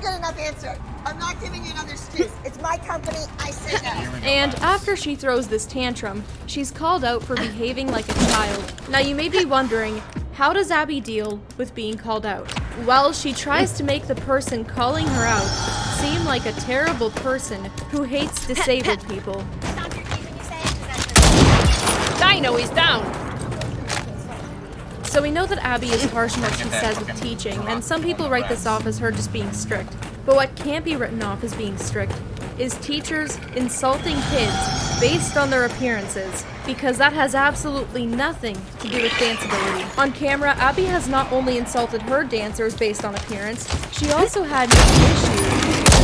good enough answer. I'm not giving you another excuse. It's my company, I say no. And after she throws this tantrum, she's called out for behaving like a child. Now you may be wondering, how does Abby deal with being called out? Well, she tries to make the person calling her out seem like a terrible person who hates disabled people. Dino is down! So we know that Abby is harsh in what she says with teaching, and some people write this off as her just being strict. But what can't be written off as being strict is teachers insulting kids based on their appearances, because that has absolutely nothing to do with dance ability. On camera, Abby has not only insulted her dancers based on appearance, she also had no issue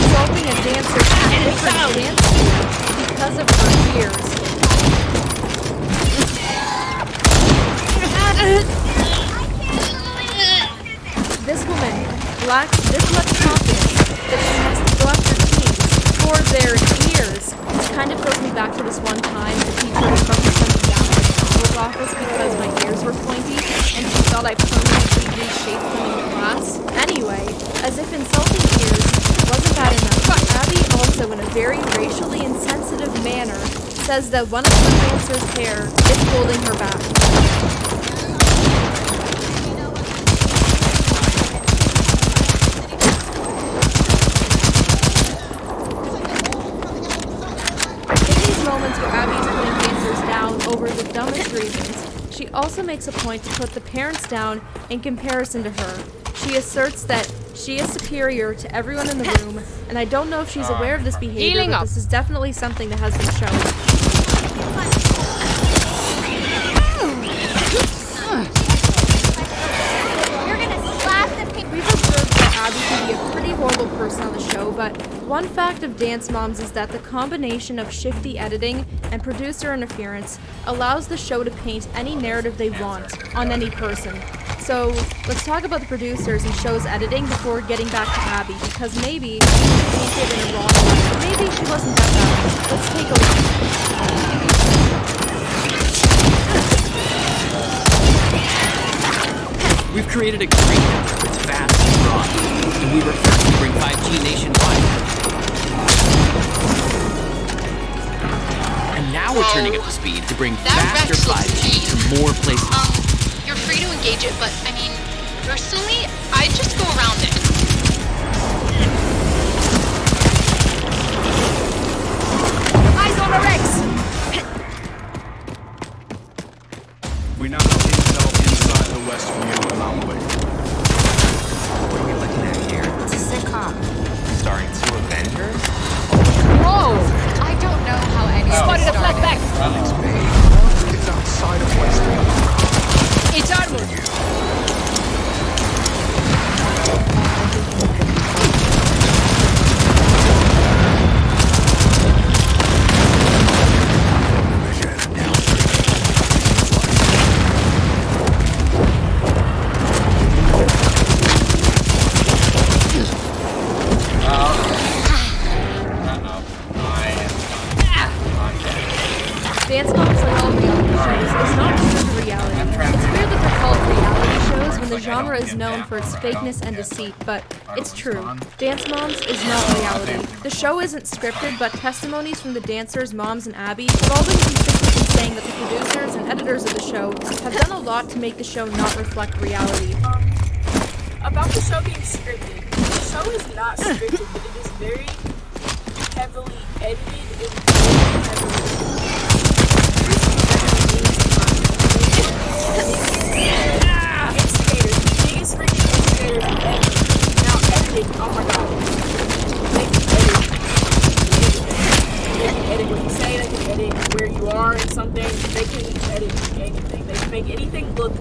insulting a dancer from a different dance school because of her years. This woman lacks this much confidence that she has to go after teens for their ears. This kind of throws me back to this one time the teacher instructed something down in the principal's office because my ears were pointy and she thought I permanently reshaped them in class. Anyway, as if insulting ears wasn't bad enough, Abby also in a very racially insensitive manner says that one of her dancer's hair is holding her back. Moments where Abby's putting dancers down over the dumbest reasons, she also makes a point to put the parents down in comparison to her. She asserts that she is superior to everyone in the room, and I don't know if she's aware of this behavior, but this is definitely something that has been shown. We've observed that Abby can be a pretty horrible person on the show, but one fact of Dance Moms is that the combination of shifty editing and producer interference allows the show to paint any narrative they want on any person. So let's talk about the producers and show's editing before getting back to Abby, because maybe she was painted in a wrong light, or maybe she wasn't that bad. Let's take a look. We've created a great network that's fast and broad, and we were first to bring 5G nationwide. And now we're turning up the speed to bring faster 5G to more places. You're free to engage it, but I mean, personally, I'd just go around it. Eyes on the Rex! We now have intel inside the West View anomaly. What are we looking at here? It's a sitcom. Starring 2 Avengers? Whoa! I don't know how any of Spotted this a started. flashback! It's outside of West View. It's armored! Dance Moms, like all reality shows, is not true to reality. It's weird that they're called reality shows when the genre is known for its fakeness and deceit, but it's true. Dance Moms is not reality. The show isn't scripted, but testimonies from the dancers, moms, and Abby have all been consistent in saying that the producers and editors of the show have done a lot to make the show not reflect reality. About the show being scripted, the show is not scripted, but it is very heavily edited and very heavily instigators, the biggest freaking instigators ever. Now editing, oh my god. They can edit what you say, they can edit where you are in something, they can edit anything. They can make anything look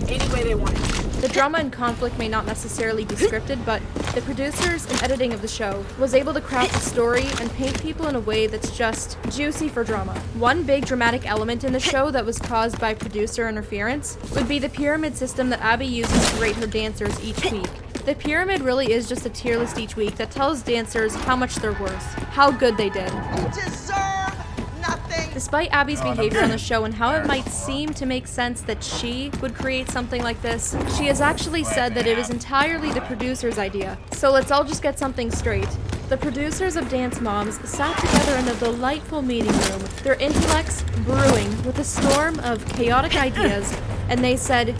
any way they want it. The drama and conflict may not necessarily be scripted, but the producers and editing of the show was able to craft a story and paint people in a way that's just juicy for drama. One big dramatic element in the show that was caused by producer interference would be the pyramid system that Abby uses to rate her dancers each week. The pyramid really is just a tier list each week that tells dancers how much they're worth, how good they did. You deserve nothing. Despite Abby's behavior on the show and how it might seem to make sense that she would create something like this, she has actually said that it is entirely the producer's idea. So let's all just get something straight. The producers of Dance Moms sat together in a delightful meeting room, their intellects brewing with a storm of chaotic ideas, and they said,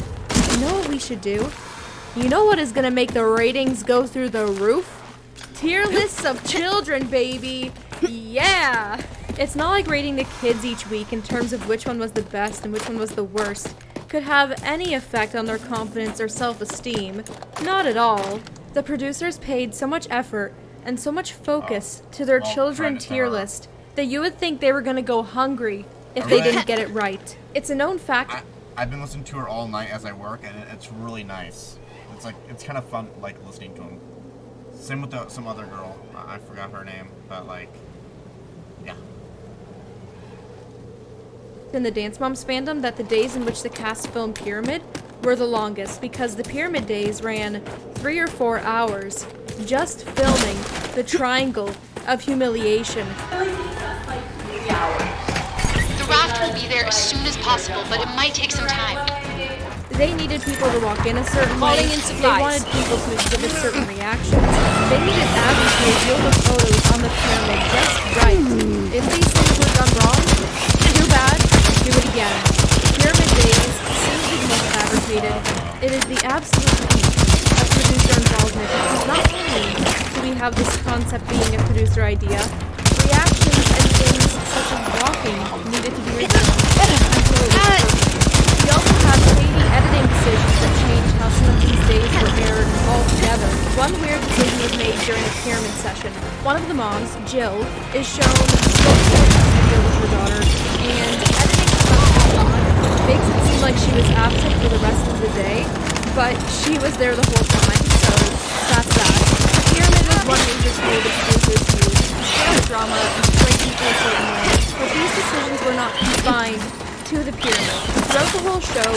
"You know what we should do? You know what is gonna make the ratings go through the roof? Tier lists of children, baby! Yeah!" It's not like rating the kids each week in terms of which one was the best and which one was the worst could have any effect on their confidence or self-esteem. Not at all. The producers paid so much effort and so much focus to their children tier list that you would think they were gonna go hungry if they didn't get it right. It's a known fact. I've been listening to her all night as I work, and it's really nice. It's kind of fun, like, listening to them. Same with some other girl. I forgot her name, but, like, yeah. In the Dance Moms fandom that the days in which the cast filmed Pyramid were the longest because the Pyramid days ran 3 or 4 hours just filming the triangle of humiliation. The raft will be there as soon as possible, but it might take some time. They needed people to walk in a certain way. Calling in They supplies. wanted people to exhibit certain reactions. They needed Abby to reveal the photos on the pyramid just right. If these things were done wrong, too bad, do it again. Pyramid days seem to be the most fabricated. It is the absolute peak of producer involvement because not only do we have this concept being a producer idea, reactions and things such as walking needed to be redone until it was perfect. We also have shady editing decisions that changed how some of these days were aired altogether. One weird decision was made during a pyramid session. One of the moms, Jill, is shown smoking in a studio with her daughter, and editing makes it seem like she was absent for the rest of the day, but she was there the whole time, so that's that. The pyramid was one major tool that producers used to share the drama and portray people a certain way, but these decisions were not confined to the pyramid. Throughout the whole show,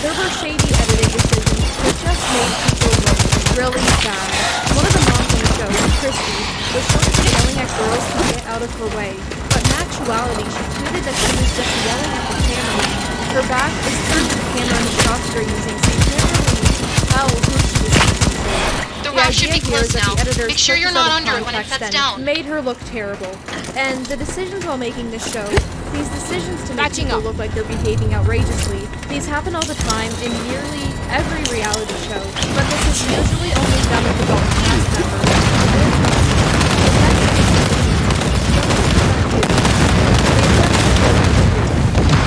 there were shady editing decisions that just made people look really bad. One of the moms on the show, Christy, was shown to be yelling at girls to get out of her way, but in actuality, she tweeted that she was just yelling at the camera. Her back is turned to the camera and the shots they're using, so you can't really tell who she was speaking for. The raft should be idea here is closed that now. the editors Make sure took you're this out not of under it when it context sets and down. made her look terrible. And the decisions while making this show, these decisions to make Matching people up. look like they're behaving outrageously, these happen all the time in nearly every reality show, but this is usually only done with adult cast members.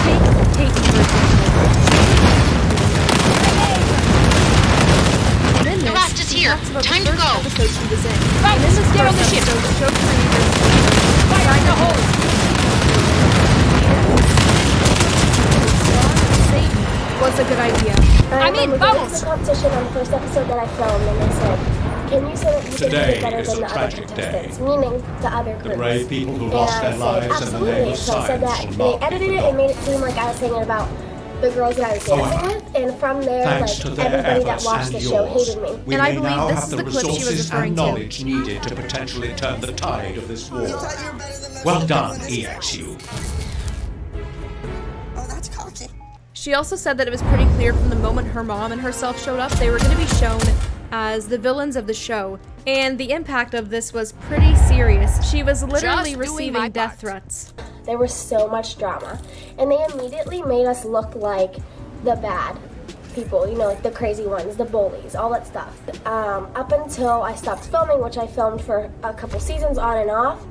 Take Katie, for example. In The this, raft is she here. talks about Time the to first go. episode she was in. Right, And in this get on first the ship. episode, the show creators Fire in the hole! Satan was a good idea. I'm in, We vamos! did the competition on the first episode that I filmed, and they said, "Can you say that you can do Today it better is than a the other tragic contestants?" day. Meaning the other The groups. brave people who And lost I their said, lives in the absolutely. name of So I said that science will they not be edited it and forgotten. made it seem like I was singing about the girls that I was dancing with, and from there, Thanks to like their everybody that efforts watched and the show yours, hated me. we And I may believe now this have is the the clip she was resources referring and to. knowledge needed to potentially turn the tide of this war. You thought you were better than most Well of the done, people in this EXU. Oh, that's cocky. She also said that it was pretty clear from the moment her mom and herself showed up, they were going to be shown as the villains of the show. And the impact of this was pretty serious. She was literally Just doing my receiving death part. threats. There was so much drama, and they immediately made us look like the bad people, you know, like the crazy ones, the bullies, all that stuff. Up until I stopped filming, which I filmed for a couple seasons on and off,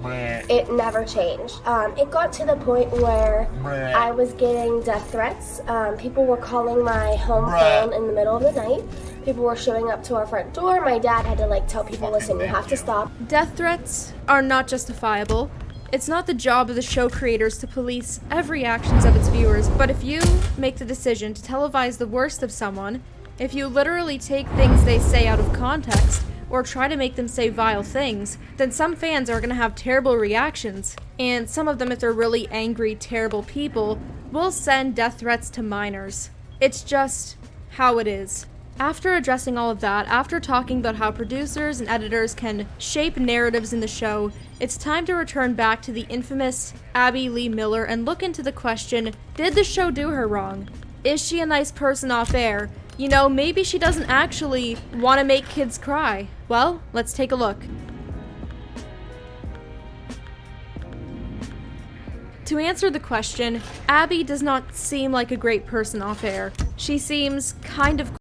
it never changed. It got to the point where I was getting death threats. People were calling my home phone in the middle of the night. People were showing up to our front door. My dad had to like tell people, listen, you have to stop. Death threats are not justifiable. It's not the job of the show creators to police every actions of its viewers, but if you make the decision to televise the worst of someone, if you literally take things they say out of context, or try to make them say vile things, then some fans are going to have terrible reactions. And some of them, if they're really angry, terrible people, will send death threats to minors. It's just how it is. After addressing all of that, after talking about how producers and editors can shape narratives in the show, it's time to return back to the infamous Abby Lee Miller and look into the question, did the show do her wrong? Is she a nice person off air? You know, maybe she doesn't actually want to make kids cry. Well, let's take a look. To answer the question, Abby does not seem like a great person off air. She seems kind of